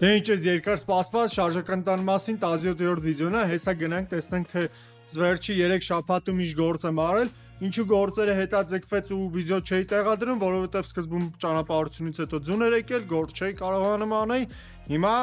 Դե ինչ էս երկար սպասված շարժական տան մասին 17-րդ վիդեոն է, հեսա գնանք տեսնենք թե վերջի 3 շաբաթում ինչ գործ եմ արել, ինչու գործերը հետաձգվեց ու վիդեո չէի տեղադրում, որովհետև սկզբում ճանապարհությունից հետո ձուն էր եկել, գործ չէի կարողանում անել, հիմա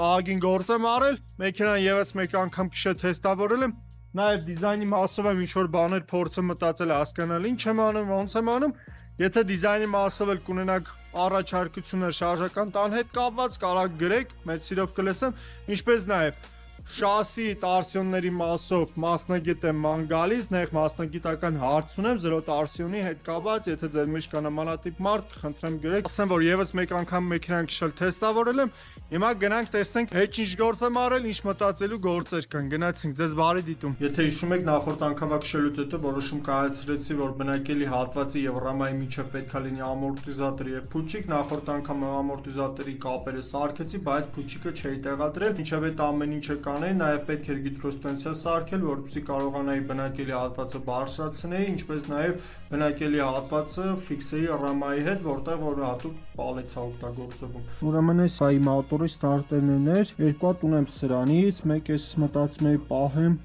ահագին գործ եմ արել, մեքենան եւս մեկ անգամ քիշե թեստավորել եմ, նաև դիզայնի մասով եմ ինչ-որ բաներ փորձը մտածել հասկանալ ինչ եմ անում, ոնց եմ անում, եթե դիզայնի մասով էլ կունենաք առաջարկություններ շարժական տան հետ կապված, կարող գրեք, մեծ սիրով կլսեմ, ինչպես նաև շասի տարսյոնների մասով մասնագետ եմ ման գալիս, նեղ մասնագիտական հարց ունեմ 0 տարսյոնի հետ կապված, եթե ձեր մեջ կա նմանատիպ մարդ, խնդրեմ գրեք, ասեմ որ եւս մեկ անգամ մեքենան քշել թեստավորել եմ, հիմա գնանք տեսնենք հետ ինչ գործ եմ արել, ինչ մտածելու գործեր կան, գնացինք, ձեզ բարի դիտում։ Եթե հիշում եք նախորդ անգամվա քշելուց հետո որոշում կայացրեցի, որ բնակելի հատվածի եւ ռամայի միջև պետքա լինի ամորտիզատոր եւ փուչիկ, նախորդ անգամ ամորտիզատորի կապերը սարքեցի, բայց փուչիկը չէի տեղադրել, ինչեւ այդ ամեն ինչը կանեի, նաև պետք էր գիդրոստենցիա սարքել, որպեսզի կարողանայի բնակելի հատվածը բարձրացնել, ինչպես նաև բնակելի հատվածը ֆիքսեի ռամայի հետ, որտեղ որ հատուկ պալեց է օգտագործվում։ Ուրեմն այս այ մոտորի ստարտերներն էր, երկու հատ ունեմ սրանից, մեկ էս մտածում էի պահեմ,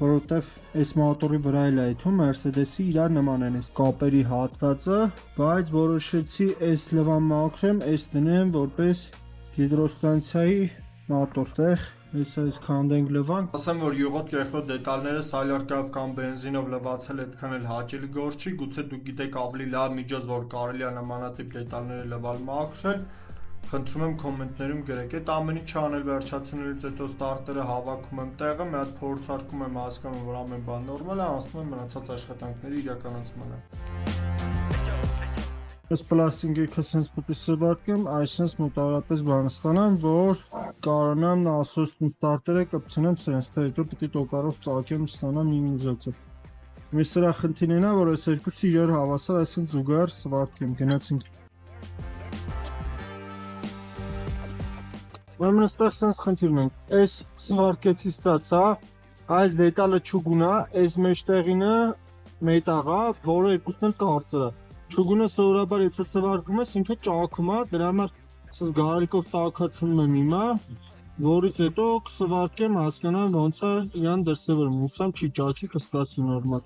որովհետև այս մոտորի վրա էլ է այդում Mercedes-ի իրար նման են այս կապերի հատվածը, բայց որոշեցի այս լվան մաքրեմ, այս դնեմ որպես գիդրոստանցիայի մոտոր։ Այս քանդենք լվան, ասեմ որ յուղոտ կեղտոտ դետալները սալարկայով կամ բենզինով լվացել այդքան էլ հաճելի գործ չի, գուցե դուք գիտեք ավելի լավ միջոց, որ կարելի է նմանատիպ դետալները լվալ մաքրել, խնդրում եմ կոմենտներում գրեք, այդ ամեն ինչը անել վերջացնելուց հետո ստարտերը հավաքում եմ տեղը, մի հատ փորձարկում եմ հասկանում, որ ամեն բան նորմալ է, անցնում եմ մնացած աշխատանքների իրականացմանը։ Այս պլաստիկը sense պետք է սվարկեմ, այսպես մոտավորապես բան ստանամ, որ կարողանամ ասոստուն ստարտերը կպցնեմ sense, թե հետո պետք է տոկարով ծակեմ ստանամ իմիզացիա։ Մեր սրա խնդիրն է, որ այս երկուսը իրար հավասար այսպես զուգահեռ սվարկեմ, գնացինք։ Ուրեմն այստեղ sense խնդիրն ենք։ Այս սվարկեցի ստացա, այս դետալը չուգունա, այս մեջտեղինը մետաղ է, որը երկուսն էլ կարծր է։ Չուգունը սովորաբար եթե սվարկում ես ինքը ճաքում է, դրա համար սս գարալիկով տաքացնում եմ հիմա, որից հետո կսվարկեմ, հասկանամ ոնց է իրան դրսևորում, հուսամ չի ճաքի, կստացվի նորմալ։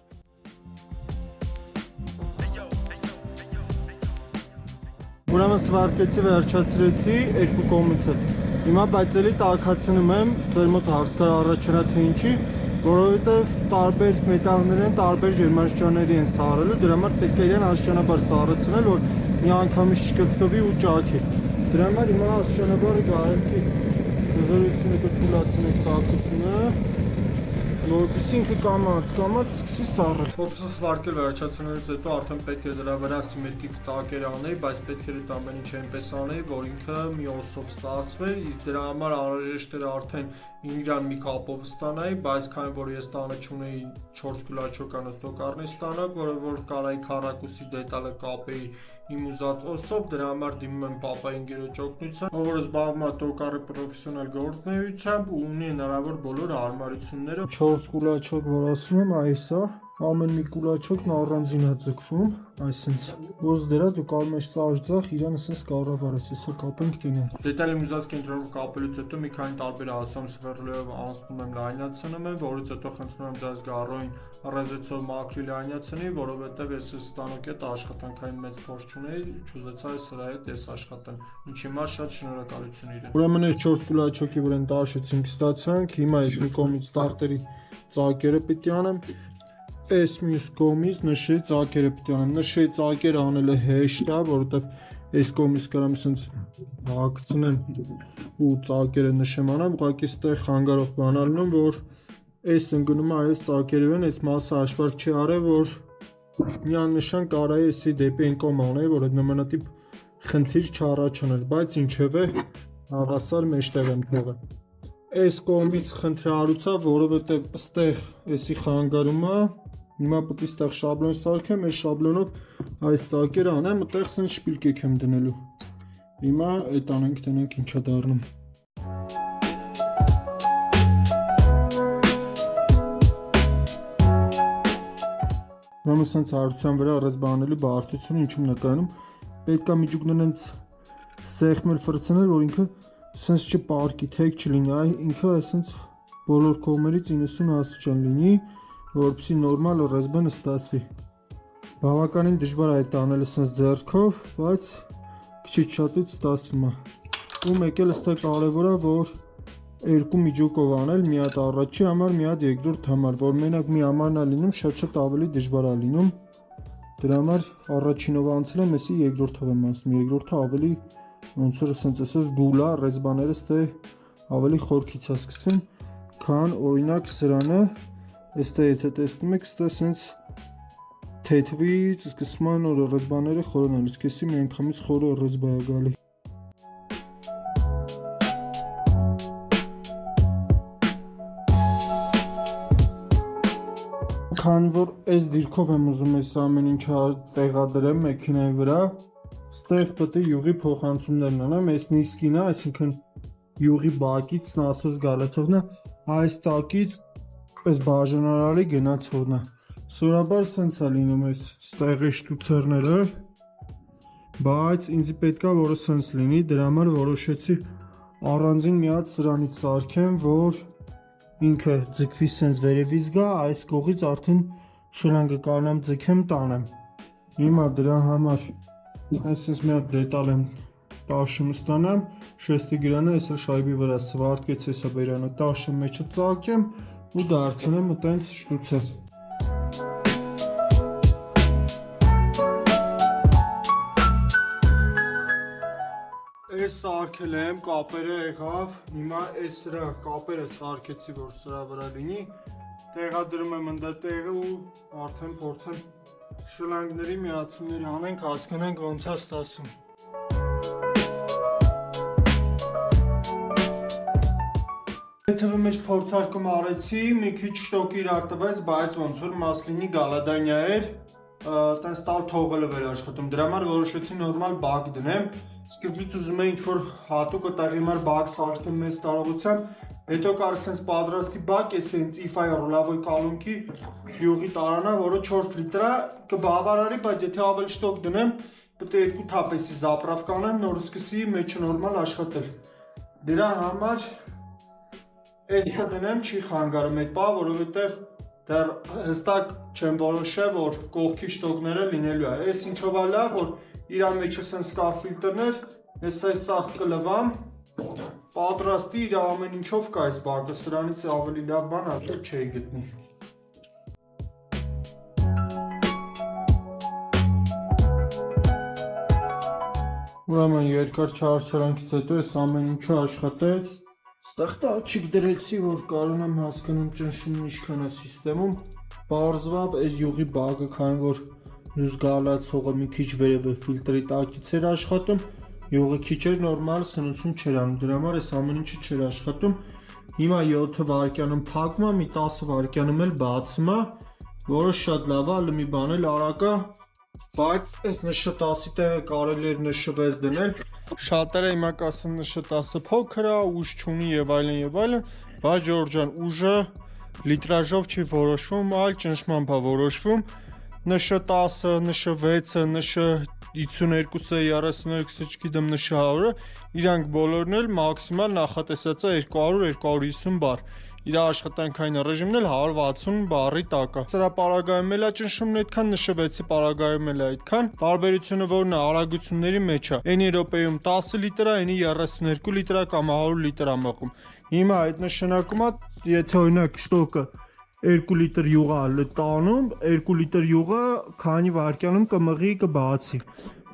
Ուրեմն սվարկեցի, վերջացրեցի երկու կողմից էլ։ Հիմա բայց էլի տաքացնում եմ, ձեր մոտ հարց կար առաջանա թե ինչի, որովհետև տարբեր մետաղներ են, տարբեր ջերմաշրջանների են սարելու, դրա համար պետք է իրեն աստիճանաբար սառեցնել, որ մի անգամից չկծվի ու ճաքի։ Դրա համար հիմա աստիճանաբար գարելքի հզորությունը կթուլացնենք տաքությունը, որպեսզի ինքը կամաց սկսի սառել։ Փոքրս վարկել վերջացնելուց հետո արդեն պետք է դրա վրա սիմետրիկ ծակեր անեի, բայց պետք էր այդ ամեն ինչը այնպես անեի, որ ինքը մի օսով ստացվի, իսկ դրա համար անհրաժեշտ էր արդեն ինգրան մի կապով ստանայի, բայց քանի որ ես տանը չունեի 4 կլաչոկանոց տոկարներ ստանալ, որ կարայի քառակուսի դետալը կապեի իմ ուզած օսով, դրա համար դիմում եմ պապայի ընկերոջ օգնությամբ, ով որ զբաղվում է տոկարի պրոֆեսիոնալ գործունեությամբ ու ունի հնարավոր բոլոր հարմարությունները։ 4 կուլաչոկ որ ասում եմ, այս է, ամեն մի կուլաչոկն առանձին է ձգվում, այսինց ոնց դրա դու կարող ես տաժձախ իրան ասես կառավարես, հեսա կապենք տենեն։ Դետալի ուզած կենտրոնով կապելուց հետո մի քանի տարբեր հասամ սվերլով անցնում եմ լայնացնում եմ, որից հետո խնդրում եմ ձեզ գարոին ռեզեցով մակրի լայնացնի, որովհետև ես ստանոք այդ աշխատանքային մեծ փորձ չունեի, չուզեցա սրա հետ ես աշխատեմ։ Ինչի համար շատ շնորհակալություն իրեն։ Ուրեմն այս 4 կուլաչոկի վրա տաշեցինք, ստացանք, հիմա այս մի կողմից ստարտերի ծակերը պիտի անեմ, այս մյուս կողմից նշեի ծակերը պիտի անեմ, նշեի ծակերը անելը հեշտ է, որովհետև այս կողմից կարամ ասենց հագցնեմ ու ծակերը նշեմ անեմ, ուղղակի ստեղ խանգարող բան ալնում, որ այս ընկնում է այս ծակերով են, այս մասը հաշվարկ չի արել, որ միանշան կարայի էսի դեպի այն կողմ անեի, որ այդ նմանատիպ խնդիր չառաջանար, բայց ինչևէ հավասար մեջտեղ եմ թողել։ Այս կողմից խնդրարուցա, որովհետև ստեղ էսի խանգարումը, հիմա պետք է ստեղ շաբլոն սարքեմ, այս շաբլոնով այս ծակերը անեմ, այդտեղ սենց շպիլկեք եմ դնելու։ Հիմա այդ անենք, տնենք ինչա դառնում։ Ուրեմն սենց հարցության վրա առանց բանելու բարդությունը ինչում նկարանում, պետք է միջուկներն սեղմել ֆրցնել, որ ինքը սենց չպարկի, թեք չլինի, այ ինքը այսենց բոլոր կողմերից 90 աստիճան լինի, որպեսզի նորմալ ռեզբանը ստացվի։ Բավականին դժվար է այդ անելը սենց ձեռքով, բայց քիչ շատից ստացվում է։ Ու մեկ էլ ըստ կարևոր է, որ երկու միջուկով անել, մի հատ առաջի համար, մի հատ երկրորդ համար, որ մենակ մի համարն է լինում, շատ ավելի դժվար է լինում։ Դրա համար առաջինով անցել եմ, էսի երկրորդով եմ անցնում, երկրորդը ավելի ոնց որ սենց ասես գուլ է, ռեզբաներս թե ավելի խորքից է սկսում, քան օրինակ սրանը, այստեղ եթե տեսնում եք, ստե սենց թեթվից սկսում են ռեզբաները խորանալ, իսկ էսի մի անգամից խորը ռեզբա է գալի։ Քան որ այս դիրքով եմ ուզում այս ամեն ինչը տեղադրեմ մեքենայի վրա, ստեղ պետք է յուղի փոխանցումներն անեմ, այս նիսկին է, այսինքն յուղի բակից նասոս գալացողն է, այս տակից այս բաժանարարի գնացողն է։ Սովորաբար սենց է լինում այս ստեղի շտուցերները, բայց ինձ պետք է որը սենց լինի, դրա համար որոշեցի առանձին մի հատ սրանից սարքեմ, որ ինքը ձգվի սենց վերևից գա, այս կողից արդեն շլանգը կարնամ ձգեմ տանեմ։ Հիմա դրա համար այսպես մի հատ դետալ եմ տաշը ստանամ, շեստի գրանը այսը շայբի վրա սվարտկեց հեսա բերանը տաշը մեջը ծակեմ ու դարձնեմ այտենց շտուցեր։ Այս սարքել եմ, կապերը եղավ, հիմա այս սրա կապերը սարքեցի, որ սրա վրա լինի, տեղադրում եմ ընդ տեղը ու արդեն փորձեմ շլանգների միացումների անենք, հասկանանք ոնց է ստացվում։ Թվի մեջ փորձարկում արեցի, մի քիչ շտոկի իրար տվեց, բայց ոնց որ մասլինի գալադանյա էր, տենց տալ թողելը վերաշխատում, դրա համար որոշեցի նորմալ բակ դնեմ, սկզբից ուզում էի ինչ-որ հատուկ տաղի համար բակ սարքեմ մեծ տարողությամբ, հետո կար սենց պատրաստի բակ է սենց իֆայ ռոլավոյ կալունքի յուղի տարանա, որը 4 լիտր է, կբավարարի, բայց եթե ավելի շտոկ դնեմ, պետք է 2 թափեսի զապրավ կանեմ, նոր սկսի մեջը նորմալ աշխատել։ Դրա համար այս դնեմ չի խանգարում այդ բա, որովհետև դեռ հստակ չեմ որոշել, որ կողքի շտոկները լինելու է։ Այս ինչով է լավ, որ իրա մեջը սենց կա ֆիլտրներ, ես այս սաղ կլվամ, պատրաստի իր ամեն ինչով կա այս բակը, սրանից ավելի լավ բան արդյոք չէի գտնի։ Ուրեմն երկար չարչարանքից հետո այս ամեն ինչը աշխատեց, ստեղ տաչիկ դրեցի, որ կարողանամ հասկանում ճնշումն ինչքան է սիստեմում, պարզվավ այս յուղի բակը, քանի որ նույն գալացողը մի քիչ վերև է ֆիլտրի տակից էր աշխատում, յուղը քիչ էր նորմալ սնուցում չէր անում, դրա համար այս ամեն ինչը չէր աշխատում։ Հիմա 7 վայրկյանում փակում է, մի 10 վայրկյանում էլ բացում է, որը շատ լավ է, մի բան էլ արագ է, բայց այս նշը 10-ի տեղը կարելի էր նշը 6 դնել, շատերը հիմա կասեն նշը 10-ը փոքր է, ուժ չունի եւ այլն, բայց Ժորժ ջան, ուժը լիտրաժով չի որոշվում, այլ ճնշմամբ է որոշվում։ Նշը 10-ը, նշը 6-ը, նշը 52-ը, 32-ը, չգիտեմ նշը 100-ը, իրանք բոլորն էլ մաքսիմալ նախատեսած է 200-250 բար։ Իր աշխատանքային ռեժիմն էլ 160 բարի տակ է։ Սրա պարագայում էլ է ճնշումն այդքան, նշը 6-ի պարագայում էլ է այդքան։ Տարբերությունը որն է արագությունների մեջ է։ Այնի րոպեում 10 լիտր է, այնի 32 լիտր է կամ 100 լիտր է մղում։ Հիմա այդ նշանակում է, եթե օրինակ շտոկը 2 լիտր յուղ է տանում, 2 լիտր յուղը քանի վայրկյանում կմղի կբացի։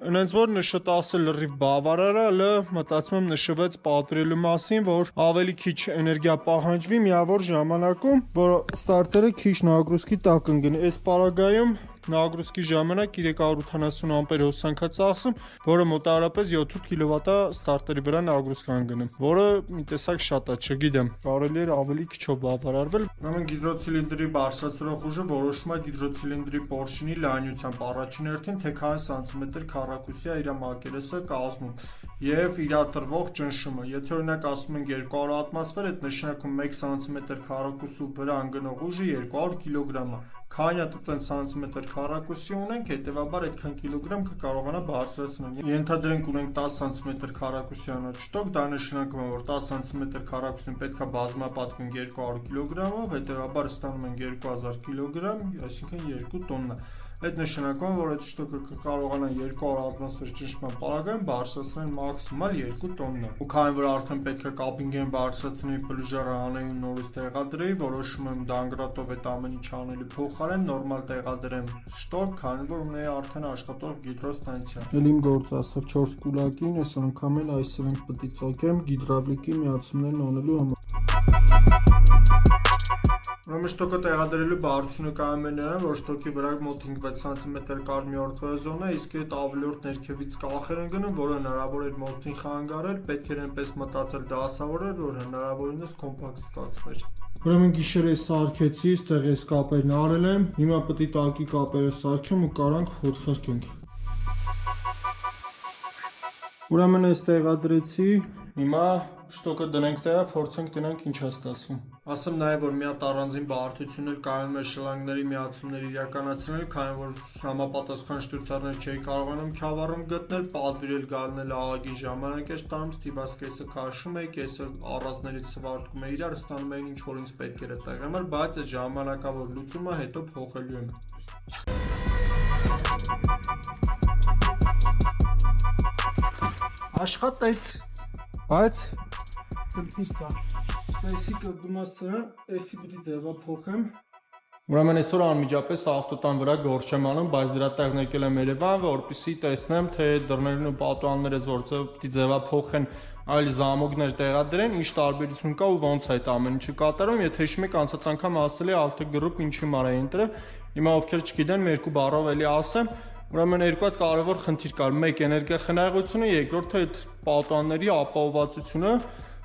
Այնց որ նշը 10-ը լրիվ բավարար է, մտածում եմ նշը 6 պատվիրելու մասին, որ ավելի քիչ էներգիա պահանջվի միավոր ժամանակում, որ ստարտերը քիչ նագրուսքի տակ ընկնի։ Այս պարագայում նագրուսքի ժամանակ 380 ամպեր հոսանք է ծախսում, որը մոտավորապես 7-8 կՎտ-ը ստարտերի վրա նագրուսք անգնում, որը մի տեսակ շատ է, չգիտեմ, կարելի էր ավելի քիչով բավարարվել։ Ուրեմն գիդրոցիլինդրի բարձրացրող ուժը որոշվում է գիդրոցիլինդրի պորշինի լայնությամբ առաջին հերթին, թե քանի սանտիմետր քառակուսի է իր մակերեսը կազմում եւ իր տրվող ճնշումը։ Եթե օրինակ ասում ենք 200 ատմոսֆեր, այդ նշանակում 1 սանտիմետր քառակուսու վրա ընկնող ուժը 200 կիլոգրամ է, Քանի տենց սանտիմետր քառակուսի ունենք, հետևաբար այդքան կիլոգրամ կկարողանա բարձրացնել։ Ենթադրենք ունենք 10 սանտիմետր քառակուսյանը շտոկ, դա նշանակում է, որ 10 սանտիմետր քառակուսին պետք է բազմապատկվենք 200 կիլոգրամով, հետևաբար ստանում ենք 2000 կիլոգրամ, այսինքն 2 տոննա։ Այդ նշանակում է, որ այդ շտոկը կկարողանա 200 ատմոսֆեր ճնշման պարագայում բարձրացնել մաքսիմալ 2 տոննա։ Ու քանի որ արդեն պետք է կապինգեն բարձրացնի փլուժարը անեին նորից տեղադրեի, որոշում եմ դանգրատով այդ ամեն ինչ անելու փոխարեն նորմալ տեղադրեմ շտոկ, քանի որ ունեի արդեն աշխատող գիդրոստանցիա։ Էլ իմ գործը ասա 4 կուլակին, այս անգամ էլ այս սրանք պետք է ծակեմ գիդրավլիկի միացումներն անելու համար։ Ուրեմն շտոկը տեղադրելու բարդությունը կայանում է նրան, որ շտոկի վրա մոտ 5-6 սանտիմետր կար մի օրթվեզոն է, իսկ այդ ավելորդ ներքևից կախեր են գնում, որը հնարավոր էր մոստին խանգարել, պետք էր այնպես մտածել դասավորել, որ հնարավորինս կոմպակտ ստացվեր։ Ուրեմն գիշերը սարքեցի, ստեղ ես կապերն արել եմ, հիմա պետք է տակի կապերը սարքեմ ու կարանք փորձարկենք։ Ուրեմն ես տեղադրեցի, հիմա շտոկը դնենք տեղը, փորձենք դնենք ինչ է ստացվում։ Ասեմ նաև, որ մի հատ առանձին բարդություն էլ կայանում է շլանգների միացումներ իրականացնել, քանի որ համապատասխան շտուծարներ չէի կարողանում Քյավառում գտնել, պատվիրել գալնել աղագին ժամանակ էր տանում, ստիպած կեսը քաշում էի, կեսը առանձներից սվարտում է իրար, ստանում էին ինչ որ ինձ պետք էր այդտեղ համար, բայց այդ ժամանակավոր լուծումը հետո փոխելու եմ։ Աշխատեց, բայց խնդիր կա։ Էսի կգնում է սրան, էսի պիտի ձևափոխեմ։ Ուրեմն այսօր անմիջապես ավտոտան վրա գործ չեմ անում, բայց դրա տեղն եկել եմ Երևան, որպեսզի տեսնեմ, թե դռներն ու պատուհանները որը պիտի ձևափոխեն, այլ զամոգներ տեղադրեն, ինչ տարբերություն կա ու ոնց է այդ ամեն ինչը կատարում։ Եթե հիշում եք, անցած անգամ ասել էի Alta Group ինչի մարա ինտրը, հիմա ովքեր չգիտեն, մի երկու բառով էլի ասեմ։ Ուրեմն երկու հատ կարևոր խնդիր կար։ Մեկ էներգիախնայողությունը, երկրորդը այդ պատուհանների ապահովվածությունը։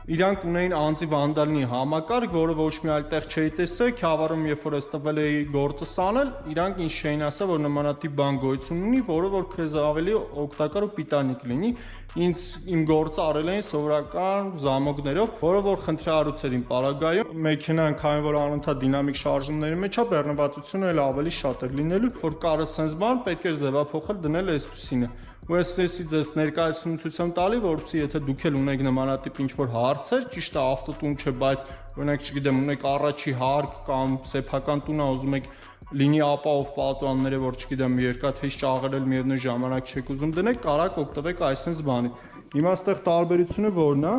Իրանք ունեին անձի վանդալնի համակարգ, որը ոչ մի այլ տեղ չէի տեսել, Քյավառում երբ որ ես տվել էի գործը սանել, իրանք ինչ չէին ասել, որ նմանատիպ բան գոյություն ունի, որը որ քեզ ավելի օգտակար ու պիտանիկ լինի։ Ինձ իմ գործը արել էին սովորական զամոգներով, որը որ խնդրահարույց էր իմ պարագայում։ Մեքենան, քանի որ անընդհատ դինամիկ շարժումների մեջ է, բեռնվածությունը էլ ավելի շատ էր լինելու, որ կարը sense բան պետք էր ձևափոխել դնել այսպեսինը։ Ու էսի ձեզ ներկայացուցում տալի, որովհետեւ եթե դուք էլ ունեք նմանատիպ ինչ-որ հարցեր, ճիշտ է ավտոտուն չէ, բայց օրինակ չգիտեմ, ունեք առաջի հարկ կամ սեփական տուն ա ուզում եք լինի ապահով պատուհանները, որ չգիտեմ, երկաթից ճաղերել միևնույն ժամանակ չեք ուզում դնեք, կարաք օգտվեք այսպես բանի։ Հիմա այստեղ տարբերությունը որն է։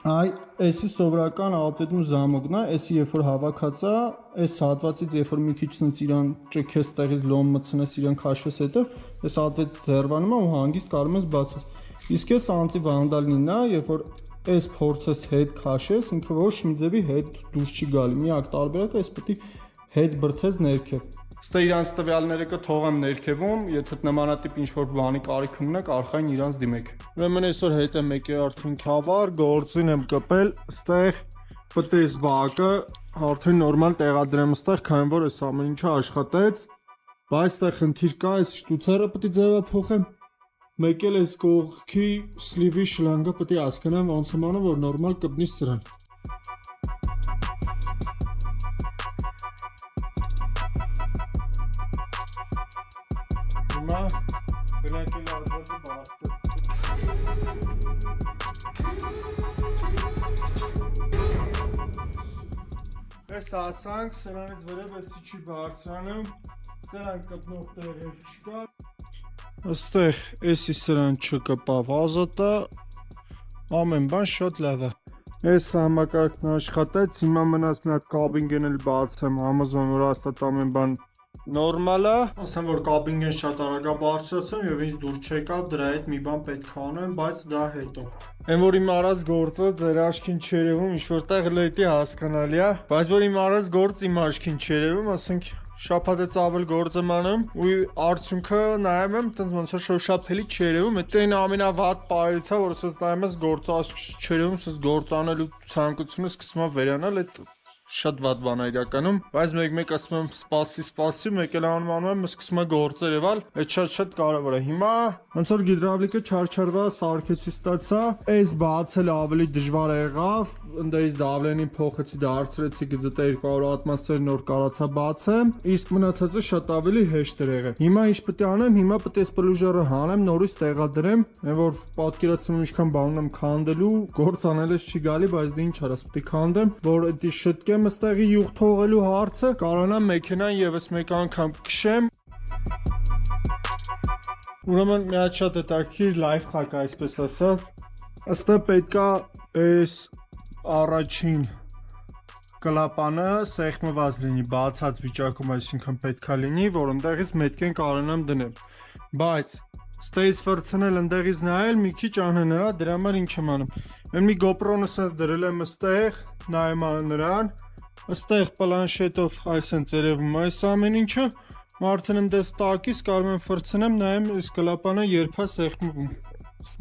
Այ էսի սովորական ալտետում զամոգն է, էսի երբ որ հավաքած է, այս հատվածից երբ որ մի քիչ ցնց իրան ճքես տեղից լոմ մցնես իրան քաշես հետո, այս հատվածը ձերվանում է ու հանգիստ կարող ես բացես։ Իսկ այս անձի վանդալինն է, երբ որ այս փորձես հետ քաշես, ինքը ոչ մի ձևի հետ դուրս չի գալի։ Միակ տարբերակը էս պետք է հետ բրթես ներքև։ Ստե իրանց տվյալները կթողեմ ներքևում, եթե նմանատիպ ինչ-որ բանի կարիք ունեք, արխային իրանց դիմեք։ Ուրեմն այսօր հետ եմ եկել արդեն Քյավառ, գործին եմ կպել, ստեղ պետք է այս վակը արդեն նորմալ տեղադրեմ ստեղ, քանի որ այս ամեն ինչը աշխատեց, բայց ստեղ խնդիր կա, այս շտուցերը պետք է ձևափոխեմ։ Մեկ էլ այս կողքի սլիվի շլանգը պետք է հասկանամ ոնց եմ անում, որ նորմալ կպնի սրան։ Հիմա գնակել արձակը բարդը։ Այս ասանք, սրանից վերև էսի չի բարձրանում, սրան կպնող տեղեր չկա։ Աստեղ էսի սրան չկպավ ազատա, ամեն բան շատ լավ է։ Այս համակարգն աշխատեց, հիմա մնաց մի հատ կաբինգեն էլ բացեմ, Amazon վրա հաստատ ամեն բան նորմալ է։ Ասեմ, որ կաբինգեն շատ արագ է բարձրացում եւ ինձ դուր չեկավ, դրա հետ մի բան պետք է անեմ, բայց դա հետո։ Այն որ իմ արած գործը ձեր աչքին չերևում, ինչ որտեղ լետի հասկանալի է, բայց որ իմ արած գործը իմ աչքին չերևում, ասենք շաբաթից ավել գործ եմ անում ու արդյունքը նայում եմ, այտենց ոնց որ շոշափելի չերևում, այդտեն ամենավատ պարելիցա, որ ասես նայում ես գործը չերևում, ասես գործ անելու ցանկությունը սկսում է վերանալ, այդ շատ վատ բան է իրականում, բայց մեկ-մեկ ասում եմ սպասի, մեկ էլ անում եմ, սկսում է գործեր եւալ, այդ շատ կարևոր է։ Հիմա ոնց որ գիդրավլիկը չարչարվա, սարքեցի ստացա, այս բացելը ավելի դժվար եղավ, ընդերից դավլենին փոխեցի, դարձրեցի գծը 200 ատմոսֆեր նոր կարացա բացեմ, իսկ մնացածը շատ ավելի հեշտ էր եղել։ Հիմա ինչ պետք է անեմ, հիմա պետք է այս պլուժերը հանեմ, նորից տեղադրեմ, այն որ պատկերացնում եմ ինչքան բան ունեմ քանդելու, գործ անելս չի գալի, բայց դե ինչ արած, պետք է քանդեմ, որ այդ շտկեմ ստեղի յուղ թողելու հարցը կարողանամ մեքենան եւս մեկ անգամ քշեմ։ Ուրեմն մի հատ շատ հետաքրքիր լայֆ հակ է, այսպես ասած, ըստը պետքա այս առաջին կլապանը սեղմված լինի, բացած վիճակում, այսինքն պետքա լինի, որ ընդեղից մետքեն կարողանամ դնեմ, բայց ստեյս վրցնել ընդեղից նայել մի քիչ անհնար է, դրա համար ինչ եմ անում։ Mən մի GoPro-ն ասած դրել եմ ըստեղ, նայեմ նրան, ըստեղ պլանշետով այսենց երևում է այս ամեն ինչը, մարդն եմ դες տակից կարող եմ վրցնեմ, նայեմ այս կլապանը երբ է սեղմվում։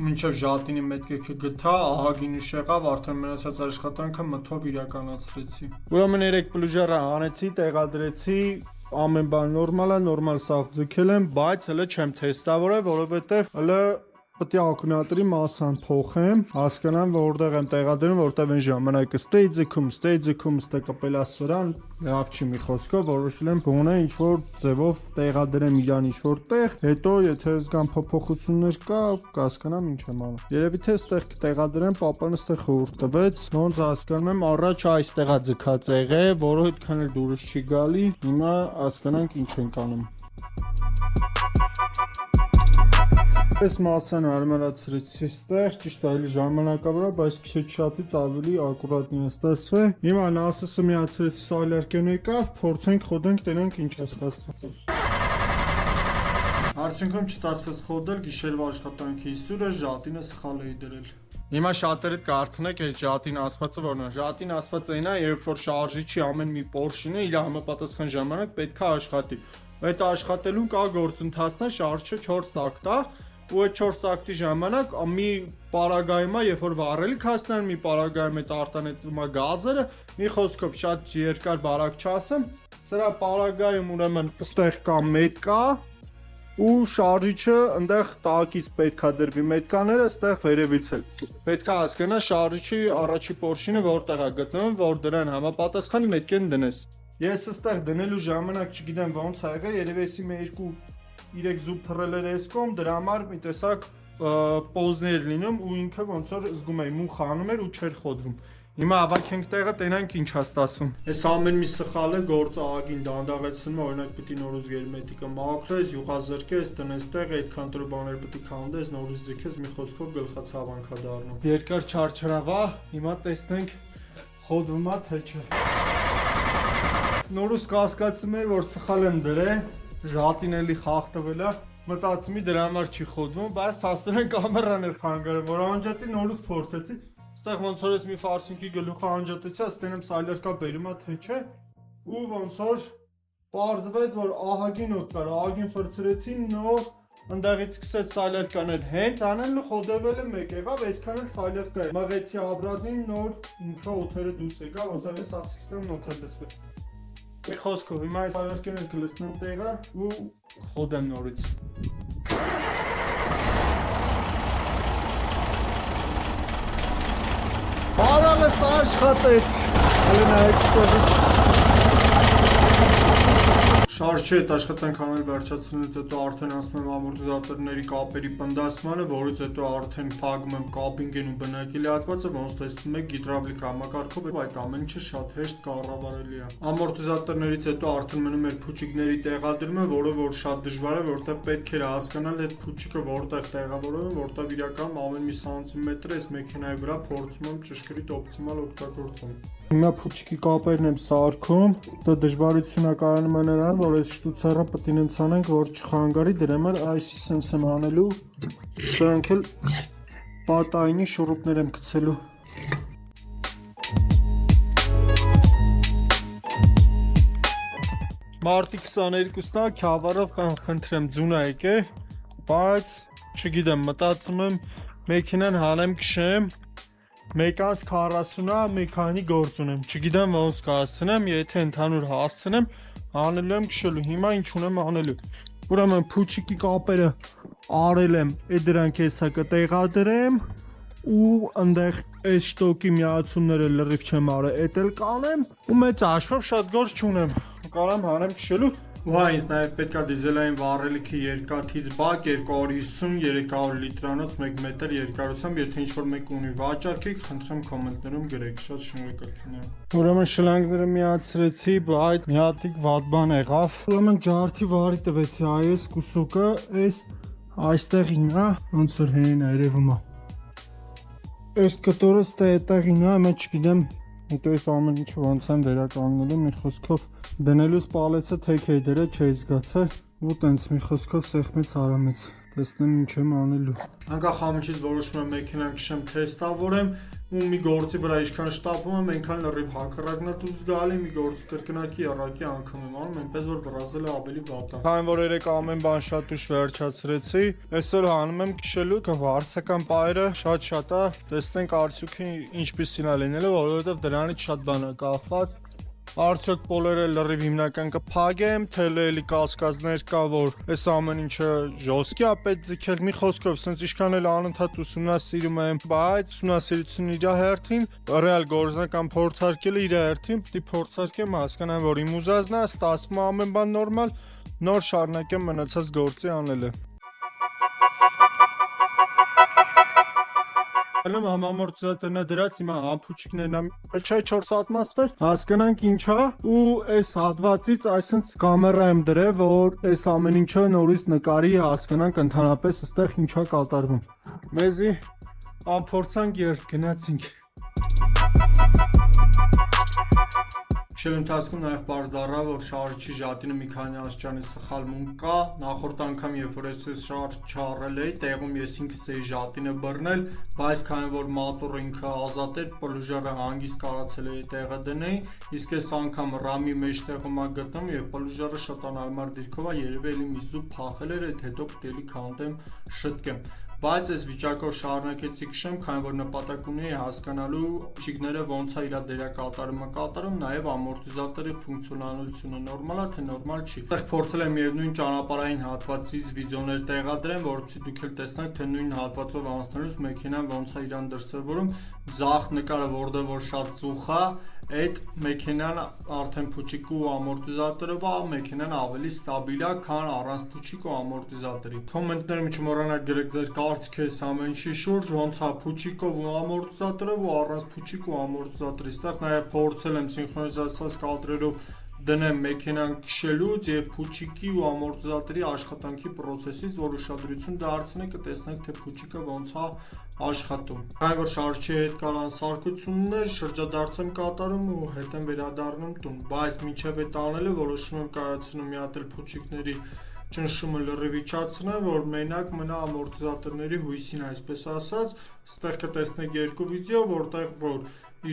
Մինչև ժատինի մետքեքը գտա, ահագին ուշ եղավ, արդեն մնացած աշխատանքը մթով իրականացրեցի։ Ուրեմն 3 պլուժերը հանեցի, տեղադրեցի, ամեն բան նորմալ սաղ ձգել եմ, բայց հələ չեմ թեստավորել, որովհետև հələ պետք է ակումուլյատորի մասան փոխեմ, հասկանամ որտեղ եմ տեղադրում, որտեղ են ժամանակը ստեյ ձգում, ստե կպել ասորան, լավ չի մի խոսքով, որոշել եմ գոնե ինչ որ ձևով տեղադրեմ իրան ինչ որ տեղ, հետո եթե զգամ փոփոխություններ կա, կհասկանամ ինչ եմ անում։ Երևի թե ստեղ կտեղադրեմ, papan ստեղ խորհուրդ տվեց, ոնց հասկանում եմ առաջ այստեղա ձգած եղել, որը այդքան էլ դուրս չի գալի, հիմա հասկանանք ինչ ենք անում։ Այս մասան հարմարացրեցի ստեղ, ճիշտ է էլի ժամանակավորա, բայց քիչ շատից ավելի ակուրատնի է ստացվել։ Հիմա նասսը միացրեցի սայլարկեն եկավ, փորձենք խոդենք, տենանք ինչ է ստացվում։ Արդյունքում չստացվեց խոդել, գիշերվա աշխատանքի սուրը ժատինը սխալ էի դրել։ Հիմա շատերը կարծնեք այդ ժատին ասվածը որն է։ Ժատին ասվածը այն է, երբ որ շարժիչի ամեն մի պորշինը իր համապատասխան ժամանակ պետք է աշխատի։ Այդ աշխատելուն կա գործընթացն է, շարժիչը 4 տակտ է, ու այդ 4 տակտի ժամանակ մի պարագայում է, երբ որ վառելիք հասնան, մի պարագայում այդ արտանետվում է գազերը, մի խոսքով շատ երկար բարակ չասեմ, սրա պարագայում ուրեմն այստեղ կա մետկա ու շարժիչը ընդեղ տակից պետքա դրվի մետկաները այստեղ վերևից էլ։ Պետքա հասկանա շարժիչի առաջի պորշինը որտեղ է գտնվում, որ դրան համապատասխան մետքեն դնես։ Ես այստեղ դնելու ժամանակ չգիտեմ ոնց ա եղել, երևի էսի մի 2-3 զուբ թռել էր այս կողմ, դրա համար մի տեսակ պոզներ լինում ու ինքը ոնց որ զգում էի մուխ անում էր ու չէր խոդվում։ Հիմա ավակենք տեղը, տենանք ինչ է ստացվում։ Այս ամեն մի սխալը գործը ահագին դանդաղեցնում է, օրինակ պետք է նորից գերմետիկը մաքրես, յուղազրկես, տնես տեղը, այդքան տոր բաներ պետք է քանդես, նորից ձգես, մի խոսքով գլխացավանք է դառնում։ Երկար չարչարավա, հիմա տեսնենք խոդվում է թե չէ։ Նորից կասկածում եմ, որ սխալ եմ դրել, ժատին էլի խախտվել է, մտածում եմ դրա համար չի խոդվում, բայց փաստորեն կամերան էր խանգարում, որ անջատի նորից փորձեցի։ Ստեղ ոնց որ ես մի ֆարսինքի գլուխը անջատեցի, ստենեմ սայլերկա բերում է թե չէ, ու ոնց որ պարզվեց, որ ահագին օդ կար, ահագին ֆրցրեցի, նոր ընդեղից սկսեց սայլերկանել, հենց անելը խոդևելը մեկ եղավ, այսքան էլ սայլերկա է։ Մղեցի աբրազին, նոր ինքը օդերը դուրս եկավ, որտեղ ես ասիստեմ օդը լսվեց։ Մի խոսքով, հիմա այս սայլերկանը կլցնեմ տեղը ու խոդեմ նորից։ Բարալս աշխատեց, հələ նայեցի շարժի հետ աշխատանք անել վերջացնելուց հետո արդեն ասում եմ ամորտիզատորների կապերի պնդասմանը, որից հետո արդեն փակում եմ կապինգին ու բնակելի հատվածը, ոնց տեսնում եք գիդրավլիկ համակարգով այդ ամեն ինչը շատ հեշտ կառավարելի է։ Ամորտիզատորներից հետո արդեն մնում էր փուչիկների տեղադրումը, որը որ շատ դժվար է, որտեղ պետք էր հասկանալ այդ փուչիկը որտեղ տեղավորվում, որտեղ իրականում ամեն մի սանտիմետր այս մեքենայի վրա փորձում եմ ճշգրիտ օպտիմալ օգտագործում։ Հիմա փուչիկի կապերն եմ սարքում, դա դժվարությունը կայանում է նրան, որ այս շտուցերը պետք է ինձ անենք, որ չխանգարի, դրա համար այսի սենց եմ անելու, սրանք էլ պատայինի շուրուպներ եմ գցելու։ Մարտի 22-ն է, Քյավառով խնդրեմ ձունա եկե, բայց չգիտեմ, մտածում եմ մեքենան հանեմ քշեմ, 1:40-ա մի քանի գործ ունեմ։ Չգիտեմ ոնց կհասցնեմ, եթե ընդհանուր հասցնեմ, անելու եմ քշելու։ Հիմա ինչ ունեմ անելու։ Ուրեմն փուչիկի կապերը արել եմ, դրանք հեսա կտեղադրեմ ու այնտեղ այս շտոկի միացումները լրիվ չեմ արել, էդ էլ կանեմ ու մեծ հաշվով շատ գործ չունեմ։ Կարամ հանեմ քշելու։ Ու ինձ նաև պետքա դիզելային վառելիքի երկաթից բակ 250-300 լիտրանոց 1 մետր երկարությամբ, եթե ինչ-որ մեկ ունի վաճառքեք, խնդրեմ կոմենտներում գրեք, շատ շնորհակալ կլինեմ։ Ուրեմն շլանգները միացրեցի, բայց մի հատիկ վատ բան եղավ։ Ուրեմն ջարդի վարի տվեցի այս կուսուկը, այստեղին է, ոնց որ հեն երևում է։ Այս կտորը այդտեղին է, mən չգիտեմ Հետո այս ամեն ինչը ոնց եմ վերականգնելու, մի խոսքով դնելուց պալեցը թեք է դերը չի զգացել ու տենց մի խոսքով սեղմեց արամեց, տեսնեմ ինչ եմ անելու։ Անկախ ամենից որոշում եմ մեքենան քշեմ թեստավորեմ ու մի գործի վրա ինչքան շտապում եմ, այնքան լրիվ հակառակն է դուրս գալի, մի գործի կրկնակի առակի անգամ եմ անում, այնպես որ բրազելը ավելի վատ է։ Քանի որ երեք ամեն բան շատ ուշ վերջացրեցի, այսօր հանում եմ քշելու, վարձական պայրը շատ է, տեսնենք արդյունքը ինչպիսին է լինելու, որովհետև դրանից շատ բան է կախված։ Արդյոք պոլերը լրիվ հիմնական կփակեմ, թե էլի կասկածներ կա, որ այս ամեն ինչը ժոսկի է պետք ձգել, մի խոսքով, սենց ինչքան էլ անընդհատ ուսումնասիրում եմ, բայց ուսումնասիրությունն իր հերթին, ռեալ գործնական փորձարկելը իր հերթին, պիտի փորձարկեմ հասկանամ, որ իմ ուզածն է, ստացվում է ամեն բան նորմալ, նոր շարունակեմ մնացած գործի անելը։ Համամորտիզատորն է դրած, հիմա ամփոփիչներն է, չէ 4 ատմոսֆեր, հասկանանք ինչա ու այս հատվածից այսինքն կամերա եմ դրել, որ այս ամեն ինչը նորից նկարի, հասկանանք ընդհանրապես այստեղ ինչա կատարվում։ Մեզի ամփորձանք երբ գնացինք։ Քշելու ընթացքում նաև բարձ դառավ, որ շարժիչի ժատինը մի քանի աստիճանի սխալմունք կա, նախորդ անգամ երբ որ ես շարժ չառել էի, տեղում ես ինքս էի ժատինը բռնել, բայց քանի որ մատորը ինքը ազատ էր, պլուժարը հանգիստ կարացել էի տեղը դնեի, իսկ այս անգամ ռամի մեջտեղում է գտնում եւ պլուժարը շատ անհարմար դիրքով է, երևի էլի մի զուգ փախել էր, այդ հետո պետք է քանդեմ, շտկեմ։ Բայց այս վիճակով շարունակեցի քշեմ, քանի որ նպատակ ունեի հասկանալու փուչիկները ոնց է իր դերակատարումը կատարում, նաև ամորտիզատորի ֆունկցիոնալությունը նորմալ է թե նորմալ չի։ Այդտեղ փորձել եմ միևնույն ճանապարհային հատվածից վիդեոներ տեղադրեմ, որովհետեւ դուք էլ տեսնեք, թե նույն հատվածով անցնելուց մեքենան ոնց է իրան դրսևորում, ձախ նկարը որտեղ որ շատ ծուխ է, այդ մեքենան արդեն փուչիկ ու ամորտիզատորը բա մեքենան ավելի ստաբիլ է, քան առանց փուչիկ ու ամորտիզատորի։ Կոմենտներում չմոռանաք գրեք ձեր կարծիքը այս ամեն ինչի շուրջ, ոնց է փուչիկով ու ամորտիզատորով ու առանց փուչիկ ու ամորտիզատորի։ Այստեղ նաև փորձել եմ սինխրոնիզացված կադրերով դնեմ մեքենան քշելուց եւ փուչիկի ու ամորտիզատորի աշխատանքի process-ից, որ ուշադրություն դարձնեք, կտեսնեք թե փուչիկը ոնց է աշխատում։ Քանի որ շարժիչի հետ կան սարքություններ, շրջադարձ եմ կատարում ու հետ եմ վերադառնում տուն, բայց մինչև այդ անելը որոշում եմ կայացնում մի հատ էլ փուչիկների ճնշումը լրիվ իջացնեմ, որ մենակ մնա ամորտիզատորների հույսին, այսպես ասած, այստեղ կտեսնեք երկու վիդեո, որտեղ որ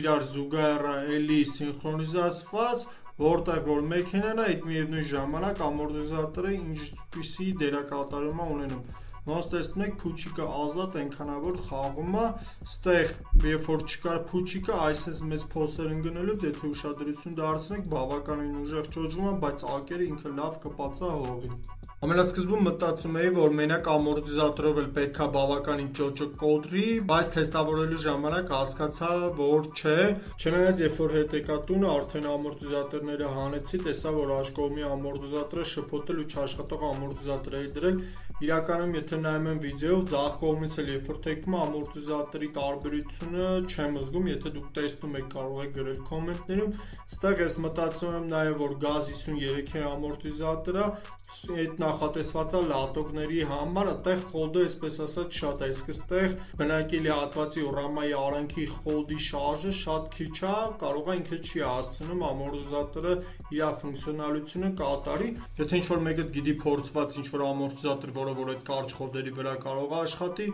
իրար զուգահեռ էլի սինխրոնիզացված, որտեղ որ մեքենան է, այդ միևնույն ժամանակ ամորտիզատորը ինչպիսի դերակատարում է ունենում։ Ոնց տեսնում եք, փուչիկը ազատ այնքանավոր խաղում է, ստեղ երբ որ չկար փուչիկը, այսպես մեծ փոսեր ընկնելուց, եթե ուշադրություն դարձնեք, բավականին ուժեղ ճոճվում է, բայց ակերը ինքը լավ կպածա հողին։ Ամենասկզբում մտածում էի, որ մենակ ամորտիզատորով էլ պետքա բավականին ճոճը կոտրի, բայց թեստավորելու ժամանակ հասկացա, որ չէ, չնայած երբ որ հետ եկա տունը, արդեն ամորտիզատորները հանեցի, տեսա, որ աջ կողմի ամորտիզատորը շփոթել ու չաշխատող ամորտիզատոր էի դրել։ Իրականում եթե նայում եմ վիդեոյով, ձախ կողմից էլ երբ որ թեքվում է ամորտիզատորի տարբերությունը չեմ զգում, եթե դուք տեսնում եք, կարող եք գրել կոմենտներում։ Ստեղ ես մտածում եմ նաև, որ GAZ 53 ամորտիզատորը այդ նախատեսված է լատոկների համար, այդտեղ խոլդը այսպես ասած շատ է, իսկ այստեղ բնակելի հատվածի ռամայի արանքի խոլդի շարժը շատ քիչ է, կարող է ինքը չի հասցնում ամորտիզատորը իր ֆունկցիոնալությունը կատարի։ Եթե ինչ-որ մեկը գիտի փորձված ինչ-որ ամորտիզատոր, որը որ այդ կարճ խոլդերի վրա կարող է աշխատի,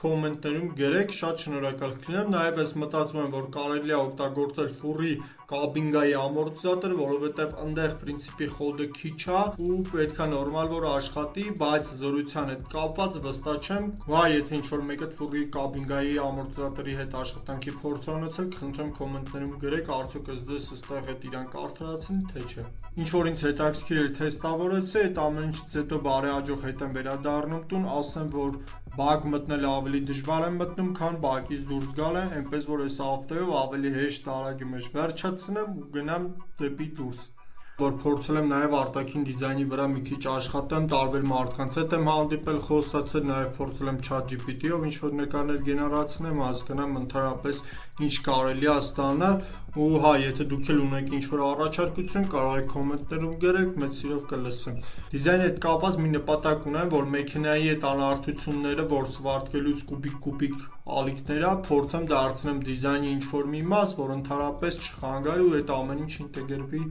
կոմենտներում գրեք, շատ շնորհակալ կլինեմ։ Նաև ես մտածում եմ, որ կարելի է օգտագործել ֆուրի կաբինգայի ամորտիզատոր, որովհետև այնտեղ պրինցիպի խոդը քիչ է ու պետք է նորմալ որ աշխատի, բայց զորության հետ կապված վստահ չեմ։ Վայ, եթե ինչ-որ մեկը ֆուրի կաբինգայի ամորտիզատորի հետ աշխատանքի փորձ ա ունեցել, կխնդրեմ կոմենտներում գրեք, արդյոք ըստ այստեղ այդ իրան կարդարացին, թե չէ։ Ինչ որ ինձ հետաքրքիր էր թեստավորեցի, այդ ամեն ինչից հետո բարեհաջող հետ եմ վերադառնում տուն, ասեմ, որ բակ մտնել ավելի դժվար եմ մտնում, քան բակից դուրս գալը, այնպես որ այս ավտոյով ավելի հեշտ արագի մեջ վերջացնեմ ու գնամ դեպի դուրս։ Որ փորձել եմ նաև արտաքին դիզայնի վրա մի քիչ աշխատեմ, տարբեր մարդկանց հետ եմ հանդիպել, խոսացել, նաև փորձել եմ ChatGPT-ով ինչ-որ նկարներ գեներացնեմ, հասկանամ ընդհանրապես ինչ կարելի է ստանալ ու հա, եթե դուք էլ ունեք ինչ-որ առաջարկություն, կարող եք կոմենտներում գրեք, մեծ սիրով կլսեմ։ Դիզայնի հետ կապված մի նպատակ ունեմ, որ մեքենայի այդ անարդությունները, որ սվարտվելուց կուբիկ ալիքներ ա, փորձեմ դարձնեմ դիզայնի ինչ-որ մի մաս, որ ընդհանրապես չխանգարի ու այդ ամեն ինչ ինտեգրվի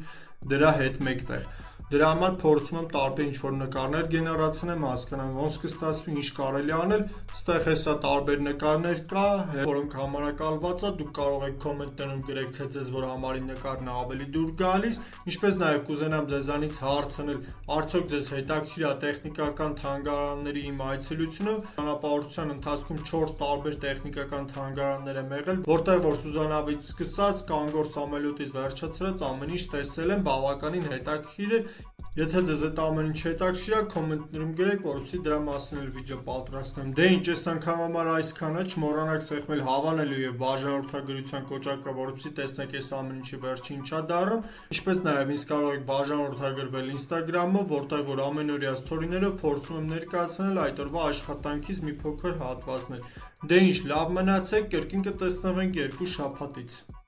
դրա հետ մեկտեղ։ Դրա համար փորձում եմ տարբեր ինչ-որ նկարներ գեներացնեմ, հասկանամ ոնց կստացվի, ինչ կարելի անել։ Ստեղ հեսա տարբեր նկարներ կա, որոնք համարակալված է, դուք կարող եք կոմենտներում գրեք, թե ձեզ որ համարի նկարն է ավելի դուր գալիս, ինչպես նաև կուզենամ ձեզանից հարցնել, արդյոք ձեզ հետաքրքիր է տեխնիկական թանգարանների իմ այցելությունը։ Ճանապարհորդության ընթացքում 4 տարբեր տեխնիկական թանգարաններ եմ եղել, որտեղ որ Սուզանավից սկսած Կանգոր Սամելյոտից վերջացրած ամեն ինչ տեսել եմ, բավականին հետաքրքիր է։ Եթե ձեզ այդ ամեն ինչ հետաքրքիր է, կոմենտներում գրեք, որովհետեւ դրա մասին էլ վիդեո պատրաստեմ։ Դե ինչ, այս անգամ համար այսքանը, չմոռանաք սեղմել հավանելու եւ բաժանորդագրության կոճակը, որովհետեւ տեսնեք այս ամեն ինչի վերջին չա դառնում, ինչպես նաեւ ինձ կարող եք բաժանորդագրվել Instagram-ով, որտեղ որ ամենօրյա սթորիներով փորձում եմ ներկայացնել այդ օրվա աշխատանքից մի փոքր հատվածներ։ Դե ինչ, լավ մնացեք, կրկին կտեսնվենք 2 շաբաթից։